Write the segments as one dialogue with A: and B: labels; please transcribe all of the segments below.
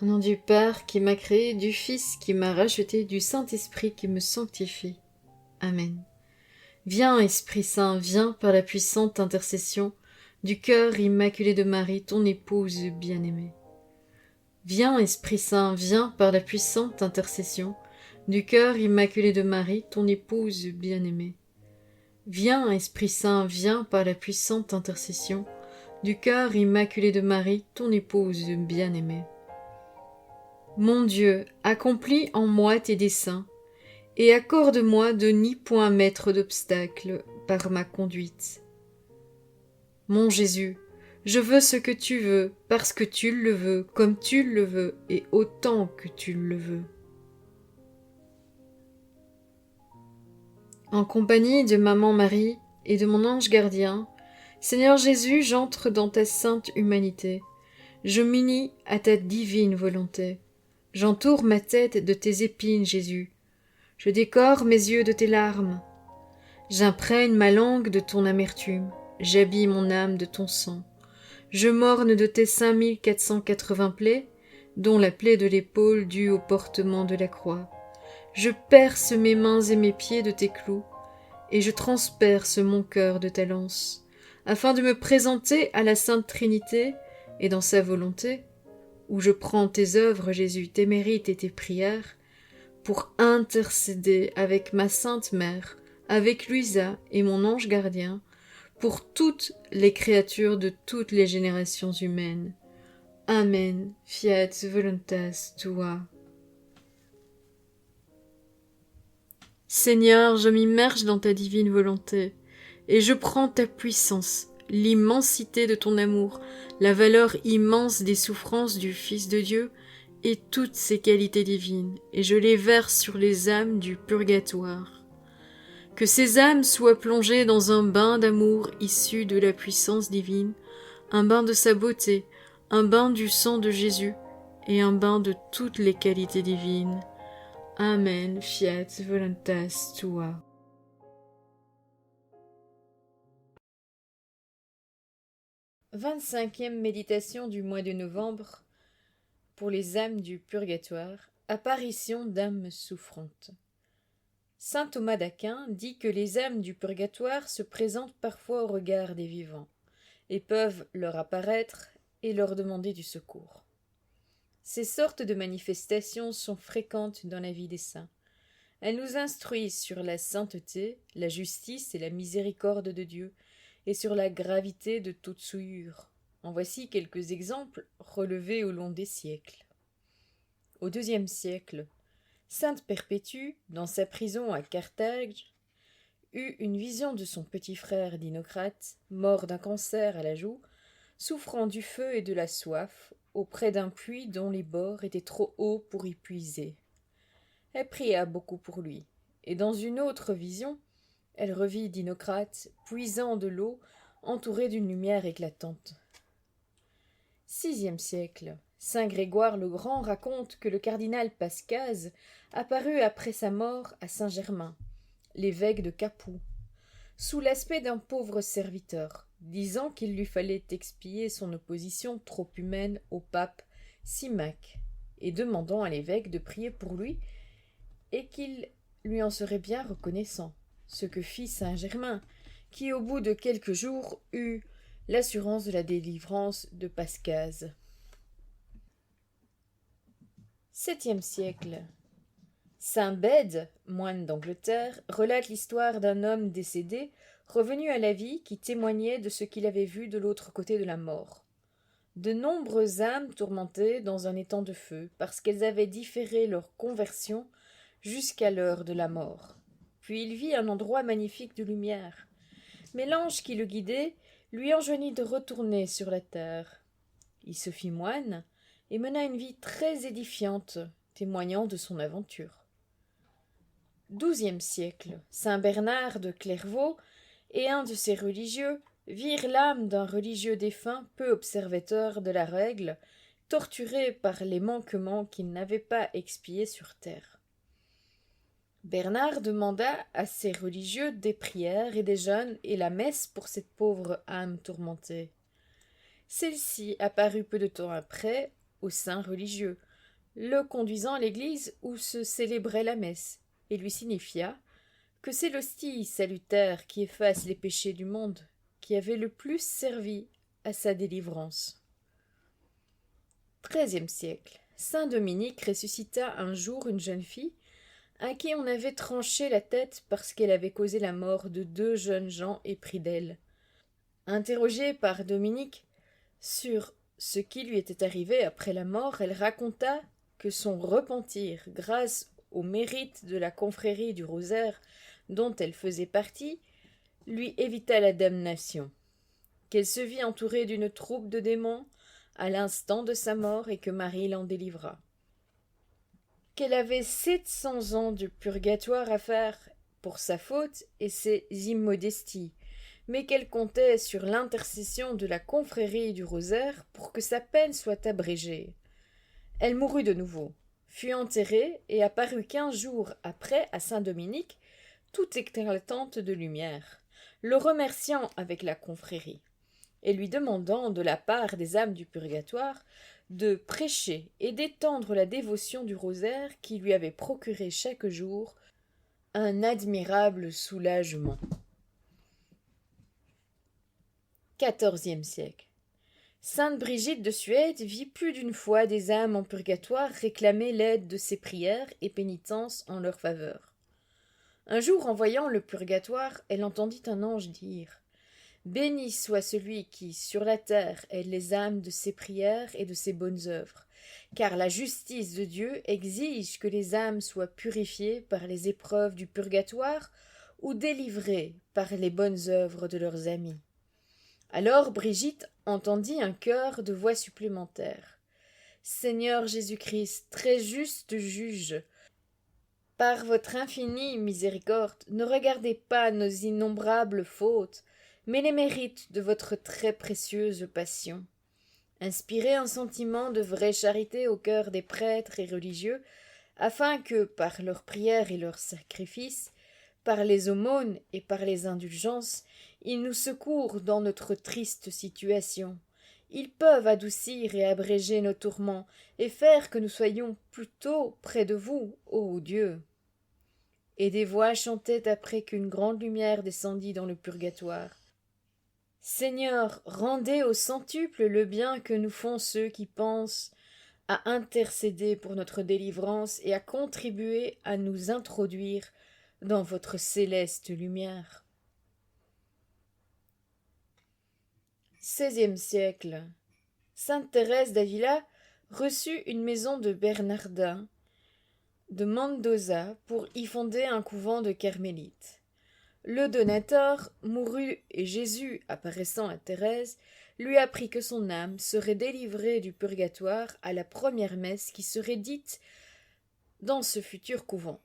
A: Au nom du Père qui m'a créé, du Fils qui m'a racheté, du Saint-Esprit qui me sanctifie. Amen. Viens, Esprit Saint, viens par la puissante intercession du cœur immaculé de Marie, ton épouse bien-aimée. Viens, Esprit Saint, viens par la puissante intercession du cœur immaculé de Marie, ton épouse bien-aimée. Viens, Esprit Saint, viens par la puissante intercession du cœur immaculé de Marie, ton épouse bien-aimée. Mon Dieu, accomplis en moi tes desseins, et accorde-moi de n'y point mettre d'obstacle par ma conduite. Mon Jésus, je veux ce que tu veux, parce que tu le veux, comme tu le veux, et autant que tu le veux. En compagnie de Maman Marie et de mon ange gardien, Seigneur Jésus, j'entre dans ta sainte humanité. Je m'unis à ta divine volonté. J'entoure ma tête de tes épines, Jésus. Je décore mes yeux de tes larmes. J'imprègne ma langue de ton amertume. J'habille mon âme de ton sang. Je morne de tes 5480 plaies, dont la plaie de l'épaule due au portement de la croix. Je perce mes mains et mes pieds de tes clous, et je transperce mon cœur de ta lance, afin de me présenter à la Sainte Trinité et dans sa volonté, où je prends tes œuvres, Jésus, tes mérites et tes prières, pour intercéder avec ma Sainte Mère, avec Luisa et mon ange gardien, pour toutes les créatures de toutes les générations humaines. Amen. Fiat voluntas tua. Seigneur, je m'immerge dans ta divine volonté, et je prends ta puissance, l'immensité de ton amour, la valeur immense des souffrances du Fils de Dieu, et toutes ses qualités divines, et je les verse sur les âmes du purgatoire. Que ces âmes soient plongées dans un bain d'amour issu de la puissance divine, un bain de sa beauté, un bain du sang de Jésus, et un bain de toutes les qualités divines. Amen. Fiat voluntas tua. Vingt-cinquième méditation du mois de novembre pour les âmes du purgatoire. Apparition d'âmes souffrantes. Saint Thomas d'Aquin dit que les âmes du purgatoire se présentent parfois au regard des vivants, et peuvent leur apparaître et leur demander du secours. Ces sortes de manifestations sont fréquentes dans la vie des saints. Elles nous instruisent sur la sainteté, la justice et la miséricorde de Dieu, et sur la gravité de toute souillure. En voici quelques exemples relevés au long des siècles. Au IIe siècle, Sainte Perpétue, dans sa prison à Carthage, eut une vision de son petit frère Dinocrate, mort d'un cancer à la joue, souffrant du feu et de la soif, auprès d'un puits dont les bords étaient trop hauts pour y puiser. Elle pria beaucoup pour lui, et dans une autre vision, elle revit Dinocrate puisant de l'eau entouré d'une lumière éclatante. VIe siècle. Saint Grégoire le Grand raconte que le cardinal Pascaz apparut après sa mort à Saint-Germain, l'évêque de Capoue, sous l'aspect d'un pauvre serviteur, disant qu'il lui fallait expier son opposition trop humaine au pape Symmach, et demandant à l'évêque de prier pour lui et qu'il lui en serait bien reconnaissant, ce que fit Saint-Germain, qui au bout de quelques jours eut l'assurance de la délivrance de Pascaz. 7e siècle. Saint Bède, moine d'Angleterre, relate l'histoire d'un homme décédé, revenu à la vie, qui témoignait de ce qu'il avait vu de l'autre côté de la mort. De nombreuses âmes tourmentaient dans un étang de feu, parce qu'elles avaient différé leur conversion jusqu'à l'heure de la mort. Puis il vit un endroit magnifique de lumière. Mais l'ange qui le guidait lui enjoignit de retourner sur la terre. Il se fit moine et mena une vie très édifiante, témoignant de son aventure. 12e siècle. Saint Bernard de Clairvaux et un de ses religieux virent l'âme d'un religieux défunt peu observateur de la règle, torturé par les manquements qu'il n'avait pas expiés sur terre. Bernard demanda à ses religieux des prières et des jeûnes et la messe pour cette pauvre âme tourmentée. Celle-ci apparut peu de temps après, au saint religieux, le conduisant à l'église où se célébrait la messe, et lui signifia que c'est l'hostie salutaire qui efface les péchés du monde qui avait le plus servi à sa délivrance. XIIIe siècle. Saint Dominique ressuscita un jour une jeune fille à qui on avait tranché la tête parce qu'elle avait causé la mort de 2 jeunes gens épris d'elle. Interrogée par Dominique sur ce qui lui était arrivé après la mort, elle raconta que son repentir, grâce au mérite de la confrérie du Rosaire dont elle faisait partie, lui évita la damnation, qu'elle se vit entourée d'une troupe de démons à l'instant de sa mort et que Marie l'en délivra, qu'elle avait 700 ans de purgatoire à faire pour sa faute et ses immodesties, mais qu'elle comptait sur l'intercession de la confrérie du Rosaire pour que sa peine soit abrégée. Elle mourut de nouveau, fut enterrée et apparut 15 jours après à Saint-Dominique, toute éclatante de lumière, le remerciant avec la confrérie, et lui demandant de la part des âmes du purgatoire de prêcher et d'étendre la dévotion du rosaire qui lui avait procuré chaque jour un admirable soulagement. XIVe siècle. Sainte Brigitte de Suède vit plus d'une fois des âmes en purgatoire réclamer l'aide de ses prières et pénitences en leur faveur. Un jour, en voyant le purgatoire, elle entendit un ange dire « Béni soit celui qui, sur la terre, aide les âmes de ses prières et de ses bonnes œuvres, car la justice de Dieu exige que les âmes soient purifiées par les épreuves du purgatoire ou délivrées par les bonnes œuvres de leurs amis. » Alors Brigitte entendit un chœur de voix supplémentaires. « Seigneur Jésus-Christ, très juste juge, par votre infinie miséricorde, ne regardez pas nos innombrables fautes, mais les mérites de votre très précieuse passion. Inspirez un sentiment de vraie charité au cœur des prêtres et religieux, afin que, par leurs prières et leurs sacrifices, par les aumônes et par les indulgences, ils nous secourent dans notre triste situation. Ils peuvent adoucir et abréger nos tourments, et faire que nous soyons plutôt près de vous, ô Dieu. » Et des voix chantaient après qu'une grande lumière descendit dans le purgatoire. Seigneur, rendez au centuple le bien que nous font ceux qui pensent à intercéder pour notre délivrance et à contribuer à nous introduire dans votre céleste lumière. XVIe siècle. Sainte Thérèse d'Avila reçut une maison de Bernardins de Mendoza pour y fonder un couvent de carmélites. Le donateur mourut et Jésus, apparaissant à Thérèse, lui apprit que son âme serait délivrée du purgatoire à la première messe qui serait dite dans ce futur couvent.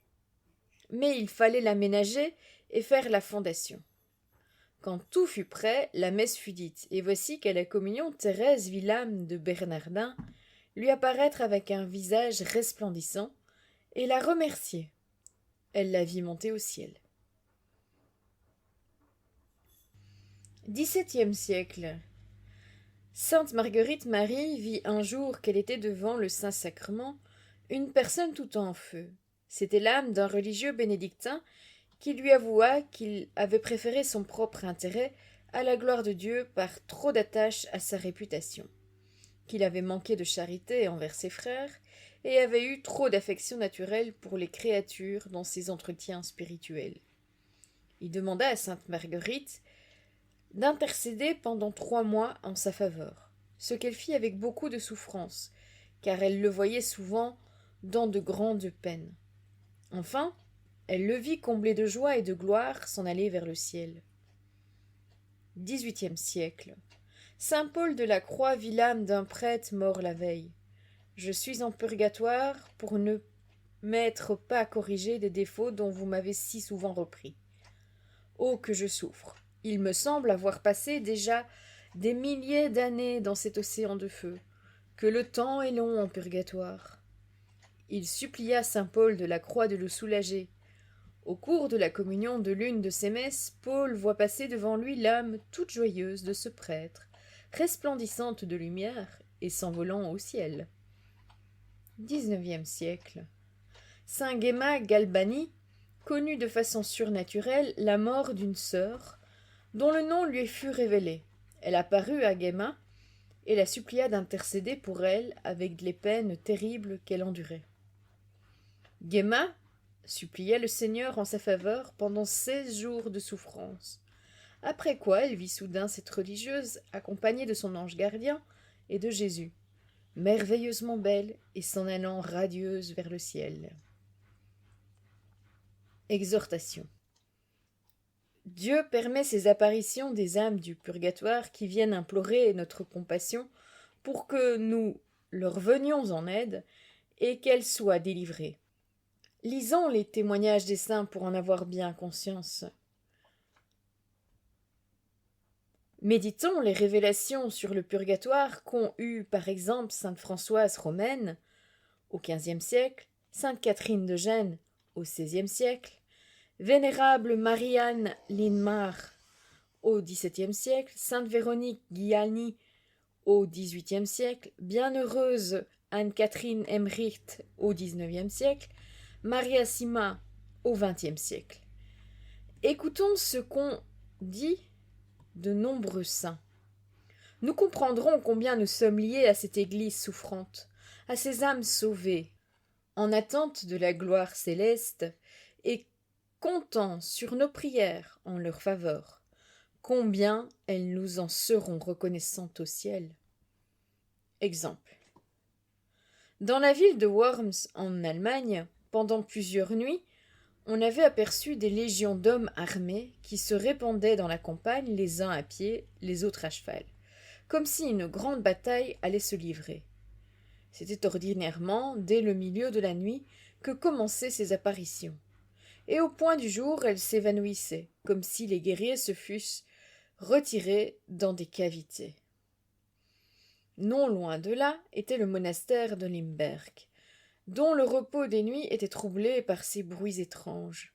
A: Mais il fallait l'aménager et faire la fondation. Quand tout fut prêt, la messe fut dite, et voici qu'à la communion, Thérèse vit l'âme de Bernardin lui apparaître avec un visage resplendissant, et la remercier. Elle la vit monter au ciel. XVIIe siècle. Sainte Marguerite Marie vit un jour qu'elle était devant le Saint-Sacrement une personne tout en feu. C'était l'âme d'un religieux bénédictin qui lui avoua qu'il avait préféré son propre intérêt à la gloire de Dieu par trop d'attache à sa réputation, qu'il avait manqué de charité envers ses frères et avait eu trop d'affection naturelle pour les créatures dans ses entretiens spirituels. Il demanda à sainte Marguerite d'intercéder pendant 3 mois en sa faveur, ce qu'elle fit avec beaucoup de souffrance, car elle le voyait souvent dans de grandes peines. Enfin, elle le vit comblé de joie et de gloire s'en aller vers le ciel. XVIIIe siècle. Saint Paul de la Croix vit l'âme d'un prêtre mort la veille. Je suis en purgatoire pour ne m'être pas corrigé des défauts dont vous m'avez si souvent repris. Oh, que je souffre! Il me semble avoir passé déjà des milliers d'années dans cet océan de feu, que le temps est long en purgatoire. Il supplia saint Paul de la Croix de le soulager. Au cours de la communion de l'une de ces messes, Paul voit passer devant lui l'âme toute joyeuse de ce prêtre, resplendissante de lumière et s'envolant au ciel. 19e siècle. Saint Ghéma Galbani connut de façon surnaturelle la mort d'une sœur, dont le nom lui fut révélé. Elle apparut à Ghéma et la supplia d'intercéder pour elle avec les peines terribles qu'elle endurait. Ghéma supplia le Seigneur en sa faveur pendant 16 jours de souffrance, après quoi elle vit soudain cette religieuse accompagnée de son ange gardien et de Jésus, merveilleusement belle et s'en allant radieuse vers le ciel. Exhortation. Dieu permet ces apparitions des âmes du purgatoire qui viennent implorer notre compassion pour que nous leur venions en aide et qu'elles soient délivrées. Lisons les témoignages des saints pour en avoir bien conscience. Méditons les révélations sur le purgatoire qu'ont eues par exemple sainte Françoise romaine au XVe siècle, sainte Catherine de Gênes au XVIe siècle, vénérable Marianne Linmar au XVIIe siècle, sainte Véronique Gianni au XVIIIe siècle, bienheureuse Anne-Catherine Emmerich au XIXe siècle, Maria Sima au XXe siècle. Écoutons ce qu'ont dit de nombreux saints. Nous comprendrons combien nous sommes liés à cette Église souffrante, à ces âmes sauvées, en attente de la gloire céleste, et comptant sur nos prières en leur faveur. Combien elles nous en seront reconnaissantes au ciel. Exemple. Dans la ville de Worms, en Allemagne, pendant plusieurs nuits, on avait aperçu des légions d'hommes armés qui se répandaient dans la campagne, les uns à pied, les autres à cheval, comme si une grande bataille allait se livrer. C'était ordinairement dès le milieu de la nuit que commençaient ces apparitions, et au point du jour elles s'évanouissaient, comme si les guerriers se fussent retirés dans des cavités. Non loin de là était le monastère de Limberg, dont le repos des nuits était troublé par ces bruits étranges.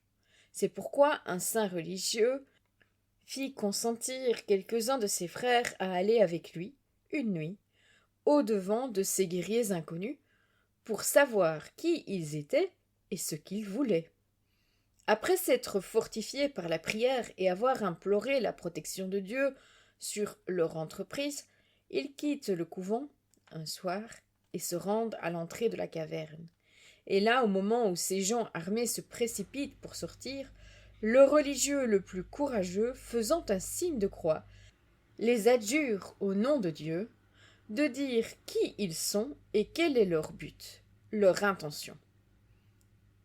A: C'est pourquoi un saint religieux fit consentir quelques-uns de ses frères à aller avec lui, une nuit, au-devant de ces guerriers inconnus, pour savoir qui ils étaient et ce qu'ils voulaient. Après s'être fortifiés par la prière et avoir imploré la protection de Dieu sur leur entreprise, ils quittent le couvent, un soir, et se rendent à l'entrée de la caverne. Et là, au moment où ces gens armés se précipitent pour sortir, le religieux le plus courageux, faisant un signe de croix, les adjure au nom de Dieu de dire qui ils sont et quel est leur but, leur intention.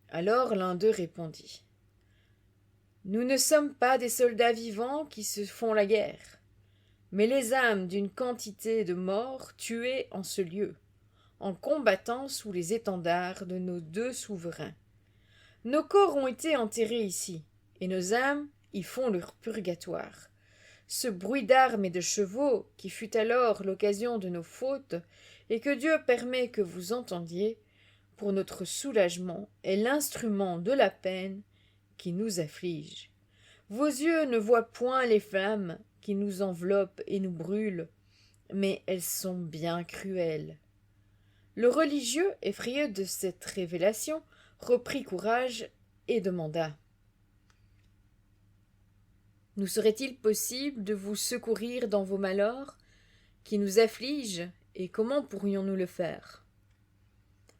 A: Alors l'un d'eux répondit : « Nous ne sommes pas des soldats vivants qui se font la guerre, mais les âmes d'une quantité de morts tués en ce lieu, en combattant sous les étendards de nos deux souverains. Nos corps ont été enterrés ici, et nos âmes y font leur purgatoire. Ce bruit d'armes et de chevaux, qui fut alors l'occasion de nos fautes, et que Dieu permet que vous entendiez, pour notre soulagement, est l'instrument de la peine qui nous afflige. Vos yeux ne voient point les flammes qui nous enveloppent et nous brûlent, mais elles sont bien cruelles. » Le religieux, effrayé de cette révélation, reprit courage et demanda : « Nous serait-il possible de vous secourir dans vos malheurs, qui nous affligent, et comment pourrions-nous le faire ?»«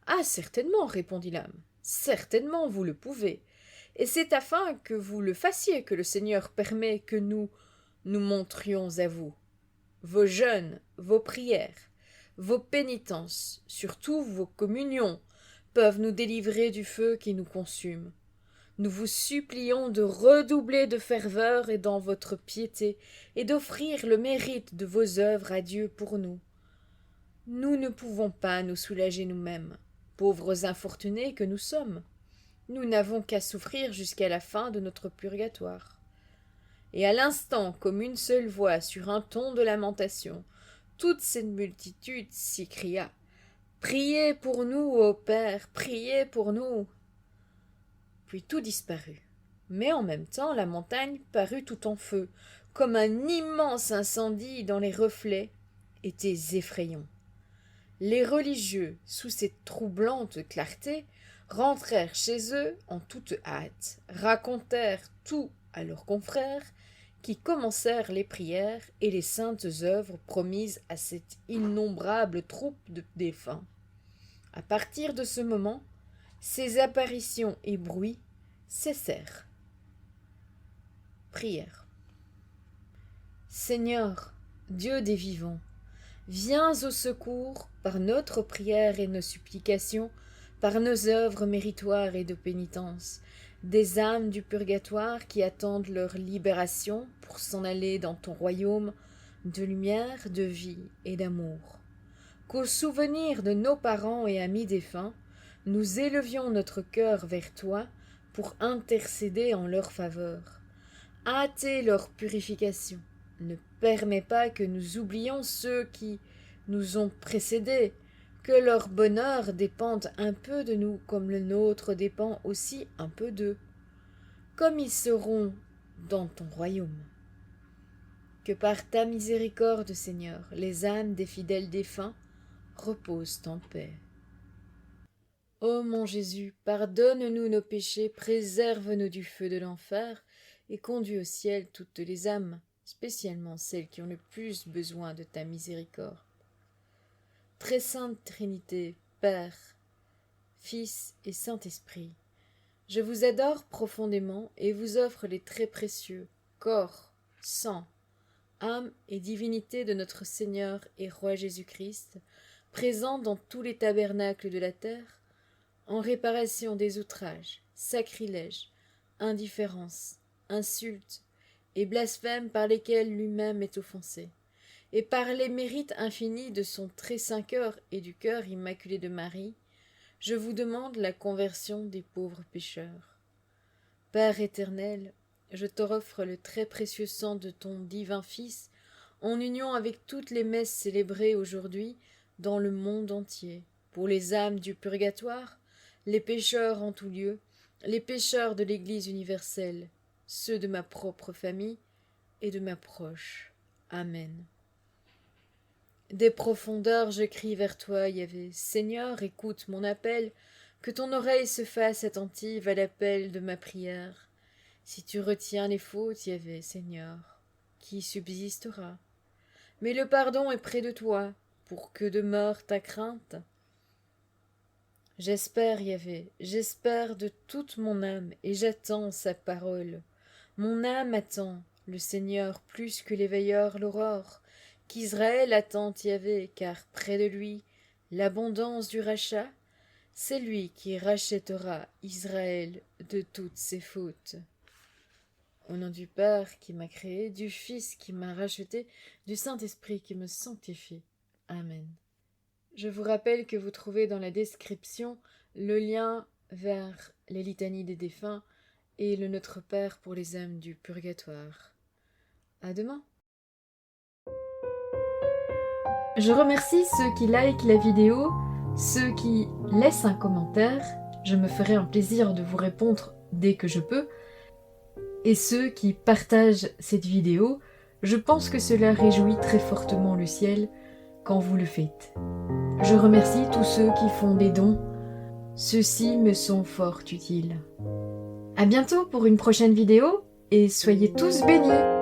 A: Ah, certainement, répondit l'âme, certainement vous le pouvez, et c'est afin que vous le fassiez que le Seigneur permet que nous nous montrions à vous. Vos jeûnes, vos prières, vos pénitences, surtout vos communions, peuvent nous délivrer du feu qui nous consume. Nous vous supplions de redoubler de ferveur et dans votre piété, et d'offrir le mérite de vos œuvres à Dieu pour nous. Nous ne pouvons pas nous soulager nous-mêmes, pauvres infortunés que nous sommes. Nous n'avons qu'à souffrir jusqu'à la fin de notre purgatoire. » Et à l'instant, comme une seule voix sur un ton de lamentation, toute cette multitude s'écria : « Priez pour nous, ô Père, priez pour nous !» Puis tout disparut. Mais en même temps, la montagne parut tout en feu, comme un immense incendie dont les reflets étaient effrayants. Les religieux, sous cette troublante clarté, rentrèrent chez eux en toute hâte, racontèrent tout à leurs confrères, qui commencèrent les prières et les saintes œuvres promises à cette innombrable troupe de défunts. À partir de ce moment, ces apparitions et bruits cessèrent. Prière. Seigneur, Dieu des vivants, viens au secours par notre prière et nos supplications, par nos œuvres méritoires et de pénitence, des âmes du purgatoire qui attendent leur libération pour s'en aller dans ton royaume de lumière, de vie et d'amour. Qu'au souvenir de nos parents et amis défunts, nous élevions notre cœur vers toi pour intercéder en leur faveur. Hâter leur purification. Ne permets pas que nous oublions ceux qui nous ont précédés, que leur bonheur dépende un peu de nous comme le nôtre dépend aussi un peu d'eux, comme ils seront dans ton royaume. Que par ta miséricorde, Seigneur, les âmes des fidèles défunts reposent en paix. Ô mon Jésus, pardonne-nous nos péchés, préserve-nous du feu de l'enfer et conduis au ciel toutes les âmes, spécialement celles qui ont le plus besoin de ta miséricorde. Très sainte Trinité, Père, Fils et Saint-Esprit, je vous adore profondément et vous offre les très précieux corps, sang, âme et divinité de notre Seigneur et Roi Jésus-Christ, présent dans tous les tabernacles de la terre, en réparation des outrages, sacrilèges, indifférences, insultes et blasphèmes par lesquels lui-même est offensé, et par les mérites infinis de son très saint cœur et du cœur immaculé de Marie, je vous demande la conversion des pauvres pécheurs. Père éternel, je te offre le très précieux sang de ton divin Fils, en union avec toutes les messes célébrées aujourd'hui dans le monde entier, pour les âmes du purgatoire, les pécheurs en tout lieu, les pécheurs de l'Église universelle, ceux de ma propre famille et de ma proche. Amen. Des profondeurs je crie vers toi, Yahvé. Seigneur, écoute mon appel, que ton oreille se fasse attentive à l'appel de ma prière. Si tu retiens les fautes, Yahvé, Seigneur, qui subsistera? Mais le pardon est près de toi, pour que demeure ta crainte. J'espère, Yahvé, j'espère de toute mon âme, et j'attends sa parole. Mon âme attend le Seigneur plus que les veilleurs l'aurore, qu'Israël attend Yahvé, car près de lui, l'abondance du rachat, c'est lui qui rachètera Israël de toutes ses fautes. Au nom du Père qui m'a créé, du Fils qui m'a racheté, du Saint-Esprit qui me sanctifie. Amen. Je vous rappelle que vous trouvez dans la description le lien vers les litanies des défunts et le Notre Père pour les âmes du purgatoire. À demain. Je remercie ceux qui likent la vidéo, ceux qui laissent un commentaire, je me ferai un plaisir de vous répondre dès que je peux, et ceux qui partagent cette vidéo, je pense que cela réjouit très fortement le ciel quand vous le faites. Je remercie tous ceux qui font des dons, ceux-ci me sont fort utiles. À bientôt pour une prochaine vidéo, et soyez tous bénis!